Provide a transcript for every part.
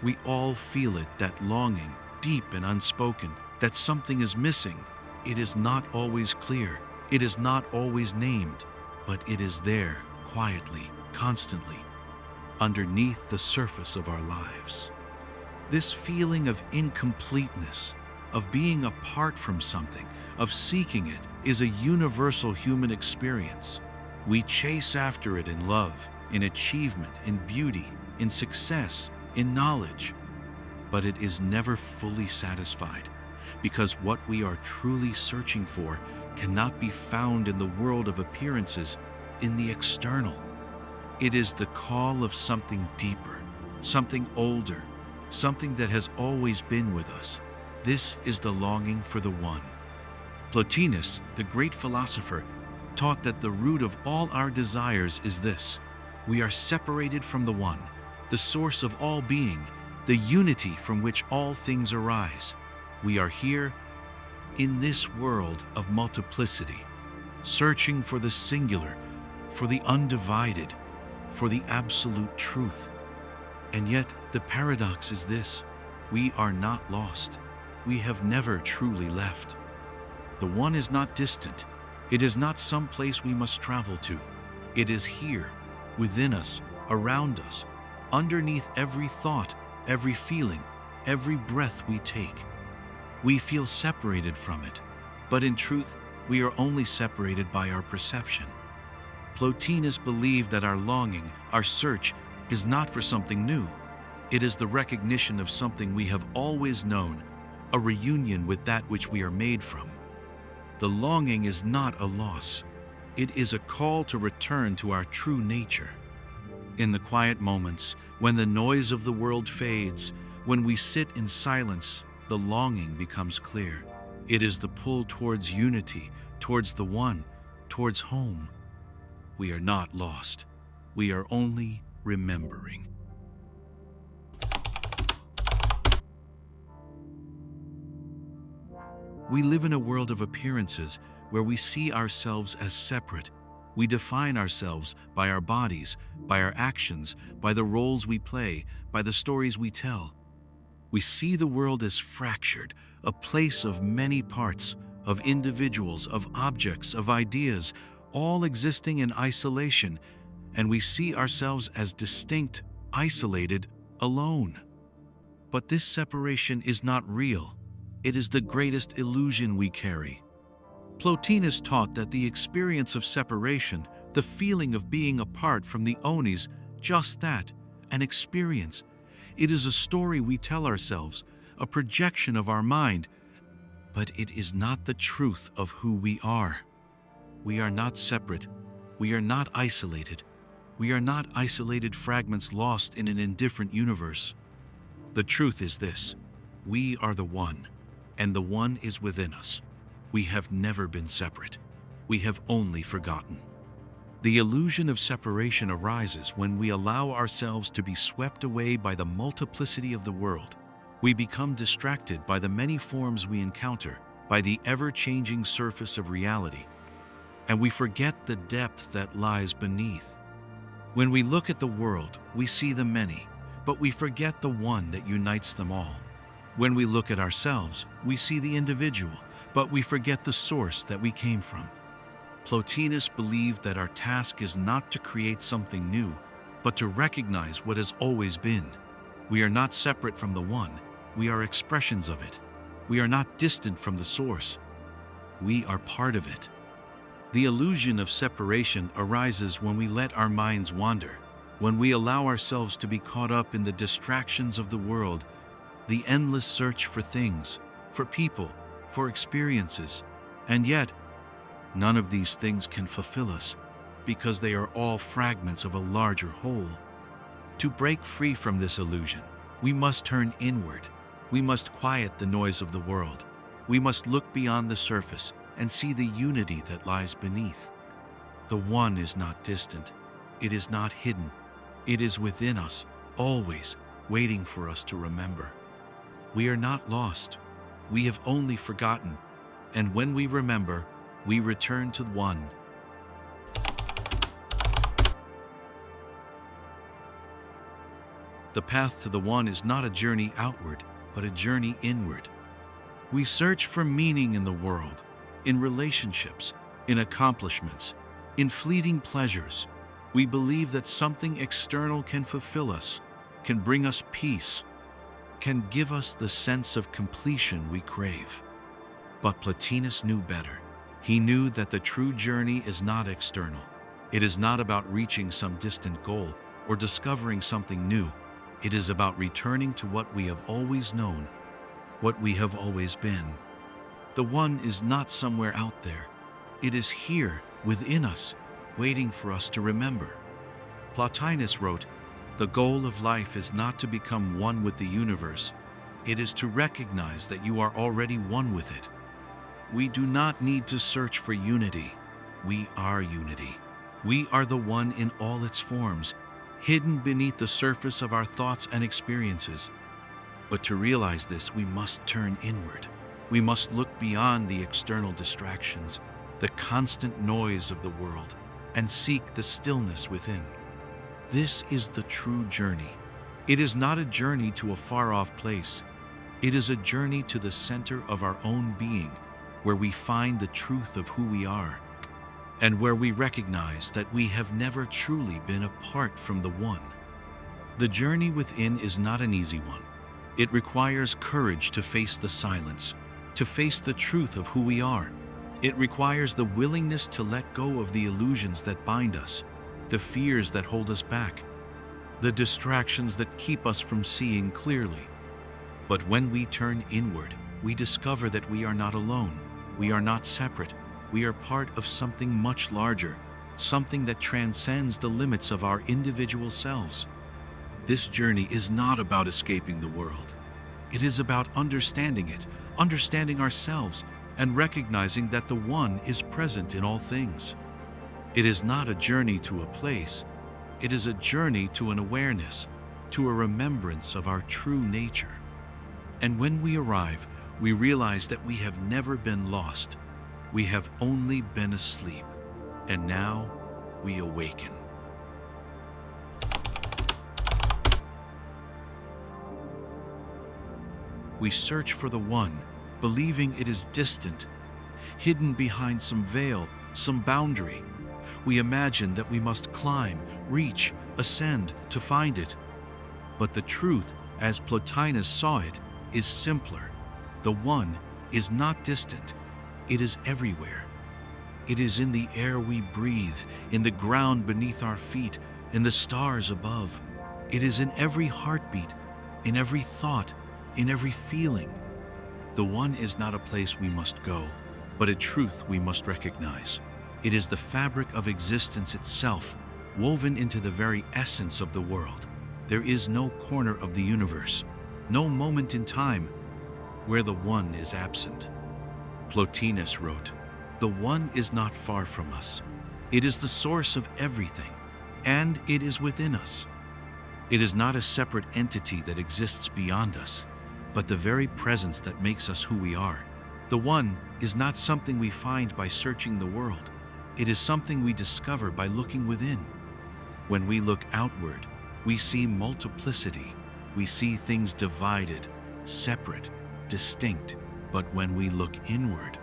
We all feel it, that longing, deep and unspoken, that something is missing. It is not always clear, it is not always named, but it is there, quietly, constantly, underneath the surface of our lives. This feeling of incompleteness, of being apart from something, of seeking it, is a universal human experience. We chase after it in love, in achievement, in beauty, in success, in knowledge. But it is never fully satisfied, because what we are truly searching for cannot be found in the world of appearances, in the external. It is the call of something deeper, something older, something that has always been with us. This is the longing for the one. Plotinus, the great philosopher, taught that the root of all our desires is this: we are separated from the one, the source of all being, the unity from which all things arise. We are here in this world of multiplicity, searching for the singular, for the undivided, for the absolute truth. And yet the paradox is this: we are not lost. We have never truly left. The one is not distant. It is not some place we must travel to. It is here, within us, around us, underneath every thought, every feeling, every breath we take. We feel separated from it, but in truth, we are only separated by our perception. Plotinus believed that our longing, our search, is not for something new. It is the recognition of something we have always known, a reunion with that which we are made from. The longing is not a loss. It is a call to return to our true nature. In the quiet moments, when the noise of the world fades, when we sit in silence, the longing becomes clear. It is the pull towards unity, towards the one, towards home. We are not lost. We are only remembering. We live in a world of appearances where we see ourselves as separate. We define ourselves by our bodies, by our actions, by the roles we play, by the stories we tell. We see the world as fractured, a place of many parts, of individuals, of objects, of ideas, all existing in isolation, and we see ourselves as distinct, isolated, alone. But this separation is not real. It is the greatest illusion we carry. Plotinus taught that the experience of separation, the feeling of being apart from the one, is just that, an experience. It is a story we tell ourselves, a projection of our mind, but it is not the truth of who we are. We are not separate. We are not isolated. We are not isolated fragments lost in an indifferent universe. The truth is this: we are the one, and the one is within us. We have never been separate. We have only forgotten. The illusion of separation arises when we allow ourselves to be swept away by the multiplicity of the world. We become distracted by the many forms we encounter, by the ever-changing surface of reality, and we forget the depth that lies beneath. When we look at the world, we see the many, but we forget the one that unites them all. When we look at ourselves, we see the individual, but we forget the source that we came from. Plotinus believed that our task is not to create something new, but to recognize what has always been. We are not separate from the one. We are expressions of it. We are not distant from the source. We are part of it. The illusion of separation arises when we let our minds wander, when we allow ourselves to be caught up in the distractions of the world, the endless search for things, for people, for experiences. And yet, none of these things can fulfill us, because they are all fragments of a larger whole. To break free from this illusion, we must turn inward. We must quiet the noise of the world. We must look beyond the surface and see the unity that lies beneath. The one is not distant. It is not hidden. It is within us, always waiting for us to remember. We are not lost. We have only forgotten. And when we remember, we return to one. The path to the One is not a journey outward, but a journey inward. We search for meaning in the world, in relationships, in accomplishments, in fleeting pleasures. We believe that something external can fulfill us, can bring us peace, can give us the sense of completion we crave. But Plotinus knew better. He knew that the true journey is not external. It is not about reaching some distant goal or discovering something new. It is about returning to what we have always known, what we have always been. The One is not somewhere out there. It is here, within us, waiting for us to remember. Plotinus wrote, "The goal of life is not to become one with the universe. It is to recognize that you are already one with it." We do not need to search for unity. We are unity. We are the One in all its forms, hidden beneath the surface of our thoughts and experiences. But to realize this, we must turn inward. We must look beyond the external distractions, the constant noise of the world, and seek the stillness within. This is the true journey. It is not a journey to a far-off place. It is a journey to the center of our own being, where we find the truth of who we are, and where we recognize that we have never truly been apart from the One. The journey within is not an easy one. It requires courage to face the silence, to face the truth of who we are. It requires the willingness to let go of the illusions that bind us, the fears that hold us back, the distractions that keep us from seeing clearly. But when we turn inward, we discover that we are not alone. We are not separate. We are part of something much larger, something that transcends the limits of our individual selves. This journey is not about escaping the world. It is about understanding it, understanding ourselves, and recognizing that the One is present in all things. It is not a journey to a place. It is a journey to an awareness, to a remembrance of our true nature. And when we arrive, we realize that we have never been lost. We have only been asleep, and now we awaken. We search for the One, believing it is distant, hidden behind some veil, some boundary. We imagine that we must climb, reach, ascend to find it. But the truth, as Plotinus saw it, is simpler. The One is not distant. It is everywhere. It is in the air we breathe, in the ground beneath our feet, in the stars above. It is in every heartbeat, in every thought, in every feeling. The One is not a place we must go, but a truth we must recognize. It is the fabric of existence itself, woven into the very essence of the world. There is no corner of the universe, no moment in time, where the One is absent. Plotinus wrote, "The One is not far from us. It is the source of everything, and it is within us. It is not a separate entity that exists beyond us, but the very presence that makes us who we are. The One is not something we find by searching the world. It is something we discover by looking within. When we look outward, we see multiplicity. We see things divided, separate, distinct. But when we look inward,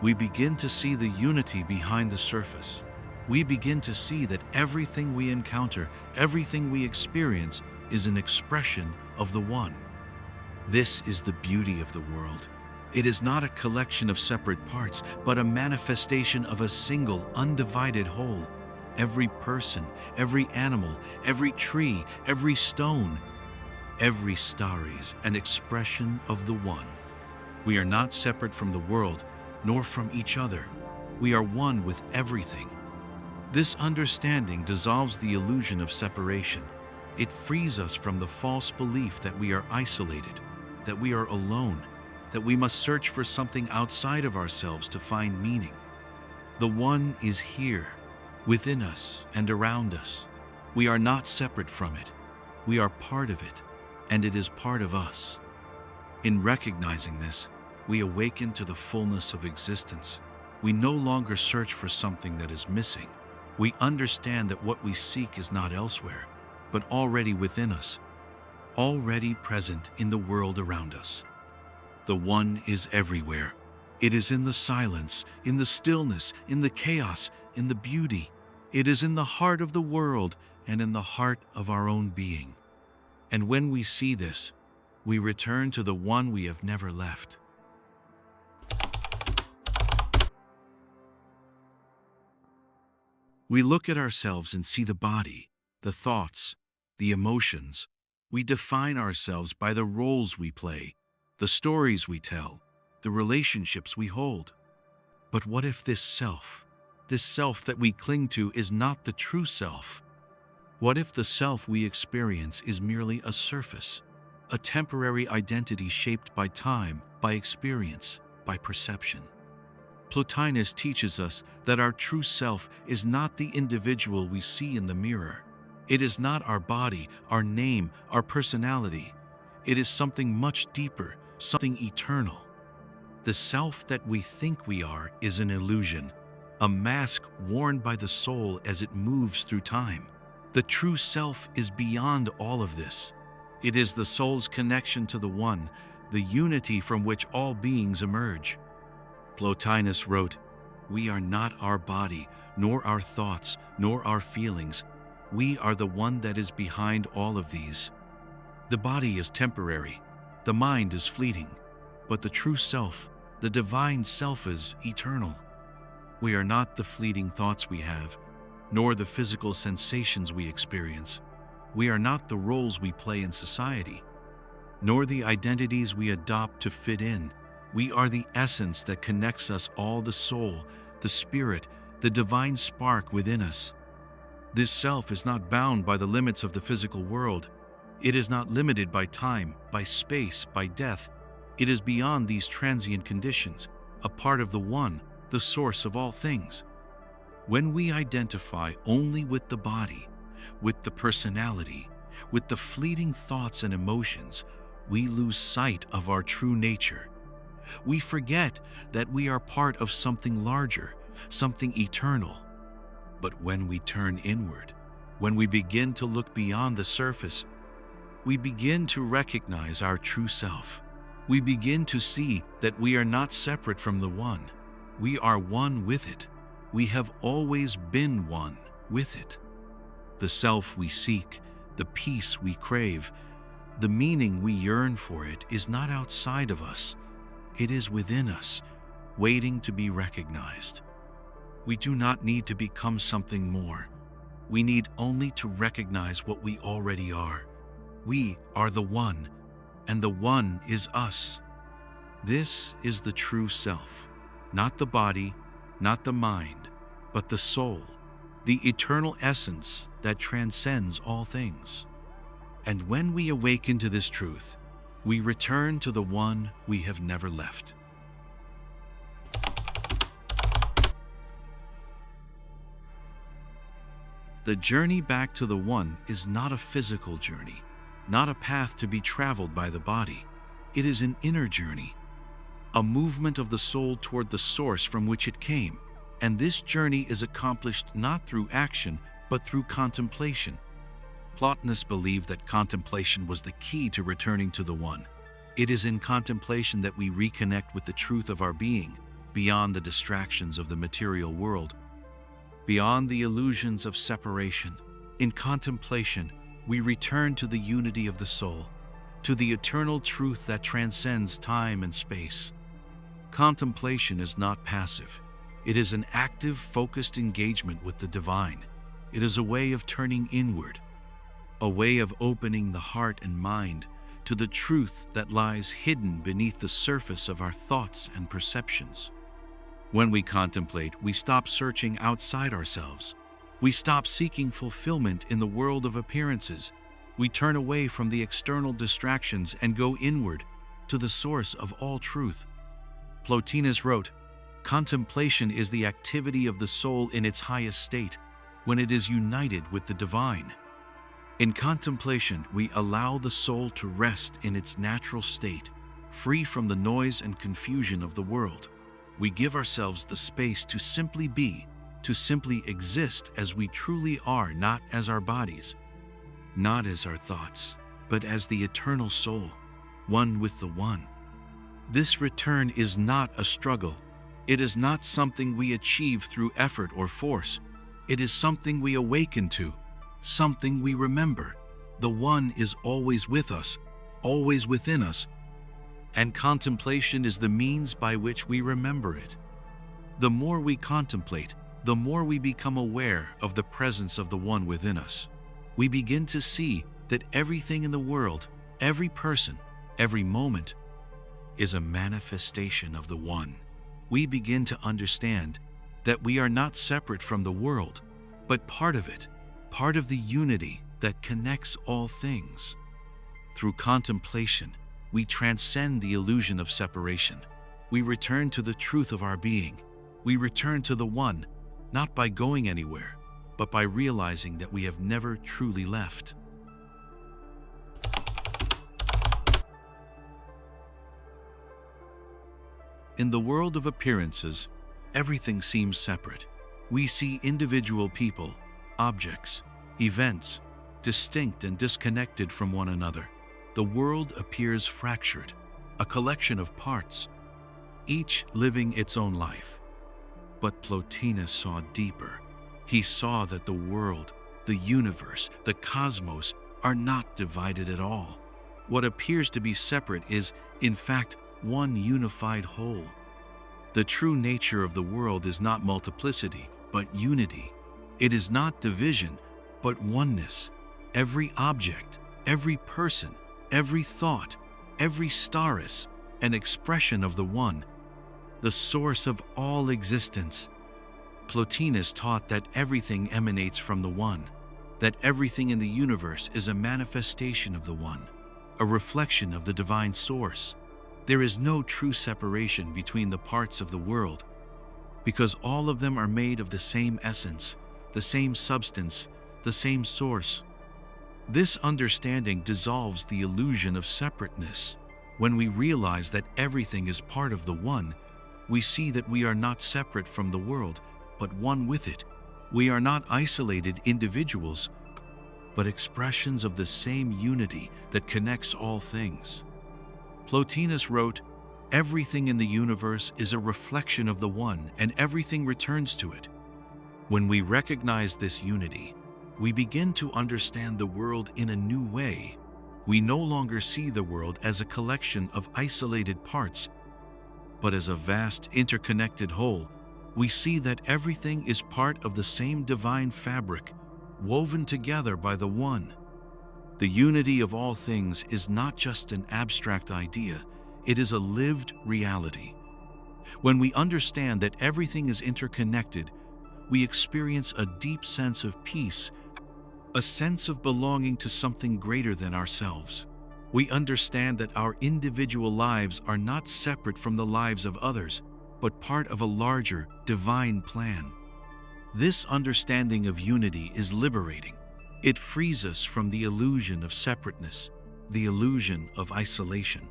we begin to see the unity behind the surface. We begin to see that everything we encounter, everything we experience, is an expression of the One. This is the beauty of the world. It is not a collection of separate parts, but a manifestation of a single, undivided whole. Every person, every animal, every tree, every stone, every star is an expression of the One. We are not separate from the world, nor from each other. We are one with everything. This understanding dissolves the illusion of separation. It frees us from the false belief that we are isolated, that we are alone, that we must search for something outside of ourselves to find meaning. The One is here, within us and around us. We are not separate from it. We are part of it, and it is part of us. In recognizing this, we awaken to the fullness of existence. We no longer search for something that is missing. We understand that what we seek is not elsewhere, but already within us. already present in the world around us. The One is everywhere. It is in the silence, in the stillness, in the chaos, in the beauty. It is in the heart of the world and in the heart of our own being. And when we see this, we return to the One we have never left. We look at ourselves and see the body, the thoughts, the emotions. We define ourselves by the roles we play, the stories we tell, the relationships we hold. But what if this self that we cling to, is not the true self? What if the self we experience is merely a surface, a temporary identity shaped by time, by experience, by perception? Plotinus teaches us that our true self is not the individual we see in the mirror. It is not our body, our name, our personality. It is something much deeper, something eternal. The self that we think we are is an illusion, a mask worn by the soul as it moves through time. The true self is beyond all of this. It is the soul's connection to the One, the unity from which all beings emerge. Plotinus wrote, "We are not our body, nor our thoughts, nor our feelings. We are the One that is behind all of these." The body is temporary, the mind is fleeting, but the true self, the divine self, is eternal. We are not the fleeting thoughts we have, nor the physical sensations we experience. We are not the roles we play in society, nor the identities we adopt to fit in. We are the essence that connects us all, the soul, the spirit, the divine spark within us. This self is not bound by the limits of the physical world. It is not limited by time, by space, by death. It is beyond these transient conditions, a part of the One, the source of all things. When we identify only with the body, with the personality, with the fleeting thoughts and emotions, we lose sight of our true nature. We forget that we are part of something larger, something eternal. But when we turn inward, when we begin to look beyond the surface, we begin to recognize our true self. We begin to see that we are not separate from the One. We are one with it. We have always been one with it. The self we seek, the peace we crave, the meaning we yearn for, it is not outside of us. It is within us, waiting to be recognized. We do not need to become something more. We need only to recognize what we already are. We are the One, and the One is us. This is the true self, not the body, not the mind, but the soul, the eternal essence that transcends all things. And when we awaken to this truth, we return to the One we have never left. The journey back to the One is not a physical journey, not a path to be traveled by the body. It is an inner journey, a movement of the soul toward the source from which it came. And this journey is accomplished not through action, but through contemplation. Plotinus believed that contemplation was the key to returning to the One. It is in contemplation that we reconnect with the truth of our being, beyond the distractions of the material world, beyond the illusions of separation. In contemplation, we return to the unity of the soul, to the eternal truth that transcends time and space. Contemplation is not passive. It is an active, focused engagement with the divine. It is a way of turning inward, a way of opening the heart and mind to the truth that lies hidden beneath the surface of our thoughts and perceptions. When we contemplate, we stop searching outside ourselves. We stop seeking fulfillment in the world of appearances. We turn away from the external distractions and go inward to the source of all truth. Plotinus wrote, "Contemplation is the activity of the soul in its highest state, when it is united with the divine." In contemplation, we allow the soul to rest in its natural state, free from the noise and confusion of the world. We give ourselves the space to simply be, to simply exist as we truly are, not as our bodies, not as our thoughts, but as the eternal soul, one with the One. This return is not a struggle. It is not something we achieve through effort or force. It is something we awaken to, something we remember. The One is always with us, always within us, and contemplation is the means by which we remember it. The more we contemplate, the more we become aware of the presence of the One within us. We begin to see that everything in the world, every person, every moment, is a manifestation of the One. We begin to understand that we are not separate from the world, but part of it, part of the unity that connects all things. Through contemplation, we transcend the illusion of separation. We return to the truth of our being. We return to the One, not by going anywhere, but by realizing that we have never truly left. In the world of appearances, everything seems separate. We see individual people, objects, events, distinct and disconnected from one another. The world appears fractured, a collection of parts, each living its own life. But Plotinus saw deeper. He saw that the world, the universe, the cosmos are not divided at all. What appears to be separate is, in fact, one unified whole. The true nature of the world is not multiplicity, but unity. It is not division, but oneness. Every object, every person, every thought, every star is an expression of the One, the source of all existence. Plotinus taught that everything emanates from the One, that everything in the universe is a manifestation of the One, a reflection of the divine source. There is no true separation between the parts of the world, because all of them are made of the same essence, the same substance, the same source. This understanding dissolves the illusion of separateness. When we realize that everything is part of the One, we see that we are not separate from the world, but one with it. We are not isolated individuals, but expressions of the same unity that connects all things. Plotinus wrote, "Everything in the universe is a reflection of the One, and everything returns to it." When we recognize this unity, we begin to understand the world in a new way. We no longer see the world as a collection of isolated parts, but as a vast interconnected whole. We see that everything is part of the same divine fabric, woven together by the One. The unity of all things is not just an abstract idea, it is a lived reality. When we understand that everything is interconnected, we experience a deep sense of peace, a sense of belonging to something greater than ourselves. We understand that our individual lives are not separate from the lives of others, but part of a larger, divine plan. This understanding of unity is liberating. It frees us from the illusion of separateness, the illusion of isolation.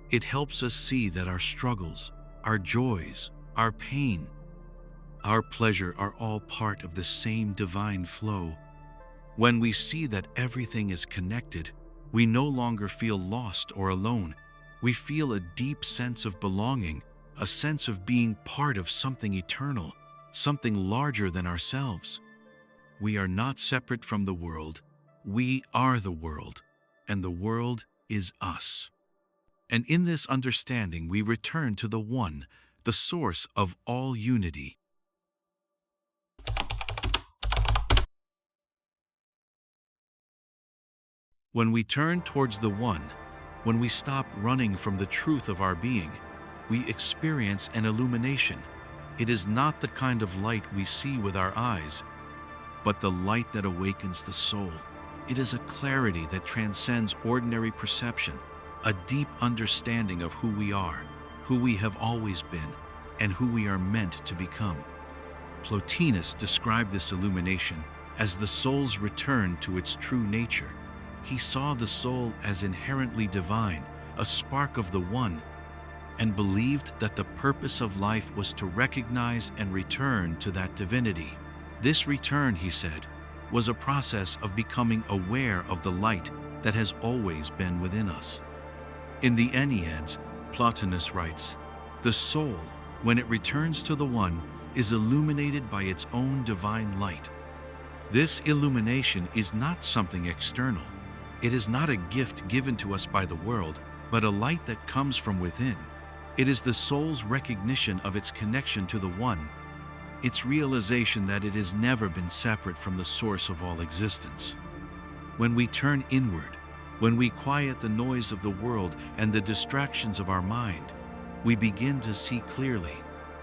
It helps us see that our struggles, our joys, our pain, our pleasure are all part of the same divine flow. When we see that everything is connected, we no longer feel lost or alone. We feel a deep sense of belonging, a sense of being part of something eternal, something larger than ourselves. We are not separate from the world. We are the world, and the world is us. And in this understanding, we return to the One, the source of all unity. When we turn towards the One, when we stop running from the truth of our being, we experience an illumination. It is not the kind of light we see with our eyes, but the light that awakens the soul. It is a clarity that transcends ordinary perception, a deep understanding of who we are, who we have always been, and who we are meant to become. Plotinus described this illumination as the soul's return to its true nature. He saw the soul as inherently divine, a spark of the One, and believed that the purpose of life was to recognize and return to that divinity. This return, he said, was a process of becoming aware of the light that has always been within us. In the Enneads, Plotinus writes, "The soul, when it returns to the One, is illuminated by its own divine light." This illumination is not something external. It is not a gift given to us by the world, but a light that comes from within. It is the soul's recognition of its connection to the One, its realization that it has never been separate from the source of all existence. When we turn inward, when we quiet the noise of the world and the distractions of our mind, we begin to see clearly.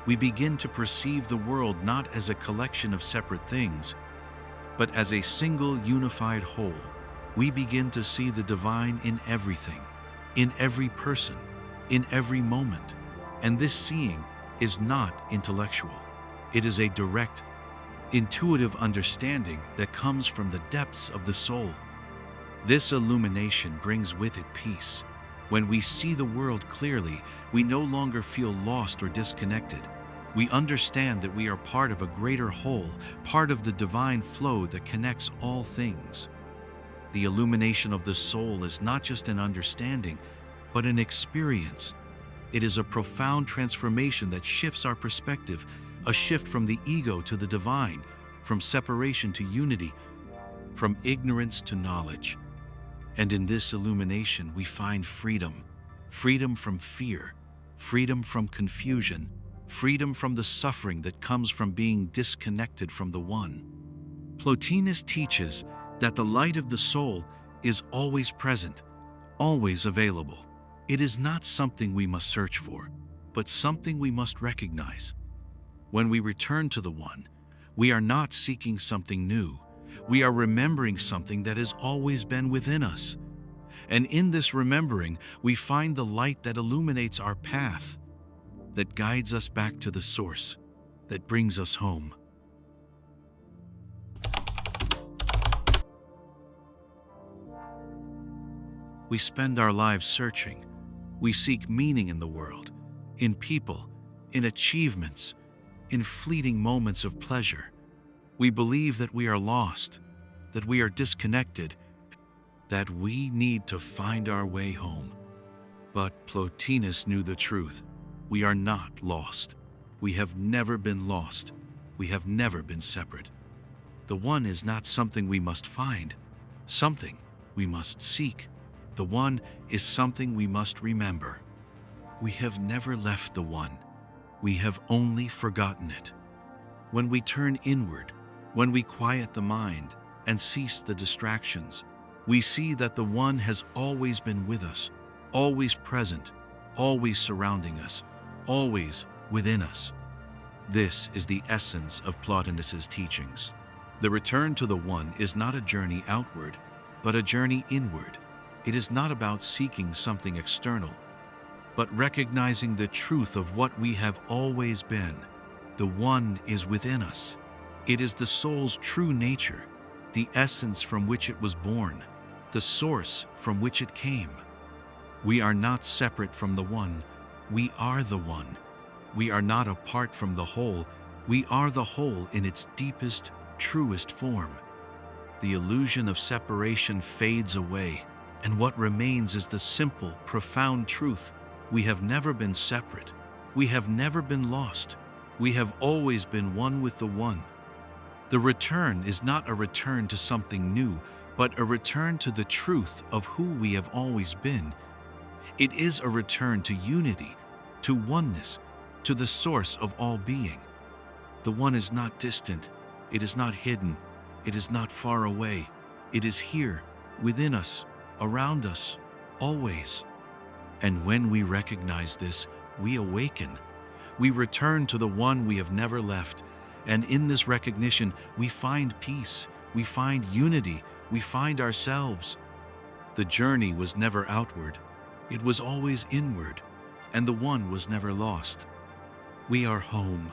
We begin to perceive the world not as a collection of separate things, but as a single unified whole. We begin to see the divine in everything, in every person, in every moment. And this seeing is not intellectual. It is a direct, intuitive understanding that comes from the depths of the soul. This illumination brings with it peace. When we see the world clearly, we no longer feel lost or disconnected. We understand that we are part of a greater whole, part of the divine flow that connects all things. The illumination of the soul is not just an understanding, but an experience. It is a profound transformation that shifts our perspective, a shift from the ego to the divine, from separation to unity, from ignorance to knowledge. And in this illumination, we find freedom. Freedom from fear, freedom from confusion, freedom from the suffering that comes from being disconnected from the One. Plotinus teaches that the light of the soul is always present, always available. It is not something we must search for, but something we must recognize. When we return to the One, we are not seeking something new. We are remembering something that has always been within us. And in this remembering, we find the light that illuminates our path, that guides us back to the source, that brings us home. We spend our lives searching. We seek meaning in the world, in people, in achievements, in fleeting moments of pleasure. We believe that we are lost, that we are disconnected, that we need to find our way home. But Plotinus knew the truth. We are not lost. We have never been lost. We have never been separate. The One is not something we must find, something we must seek. The One is something we must remember. We have never left the One. We have only forgotten it. When we turn inward, when we quiet the mind and cease the distractions, we see that the One has always been with us, always present, always surrounding us, always within us. This is the essence of Plotinus's teachings. The return to the One is not a journey outward, but a journey inward. It is not about seeking something external, but recognizing the truth of what we have always been. The One is within us. It is the soul's true nature, the essence from which it was born, the source from which it came. We are not separate from the One. We are the One. We are not apart from the whole. We are the whole in its deepest, truest form. The illusion of separation fades away, and what remains is the simple, profound truth. We have never been separate. We have never been lost. We have always been one with the One. The return is not a return to something new, but a return to the truth of who we have always been. It is a return to unity, to oneness, to the source of all being. The One is not distant. It is not hidden. It is not far away. It is here, within us, around us, always. And when we recognize this, we awaken. We return to the One we have never left. And in this recognition, we find peace, we find unity, we find ourselves. The journey was never outward. It was always inward, and the One was never lost. We are home.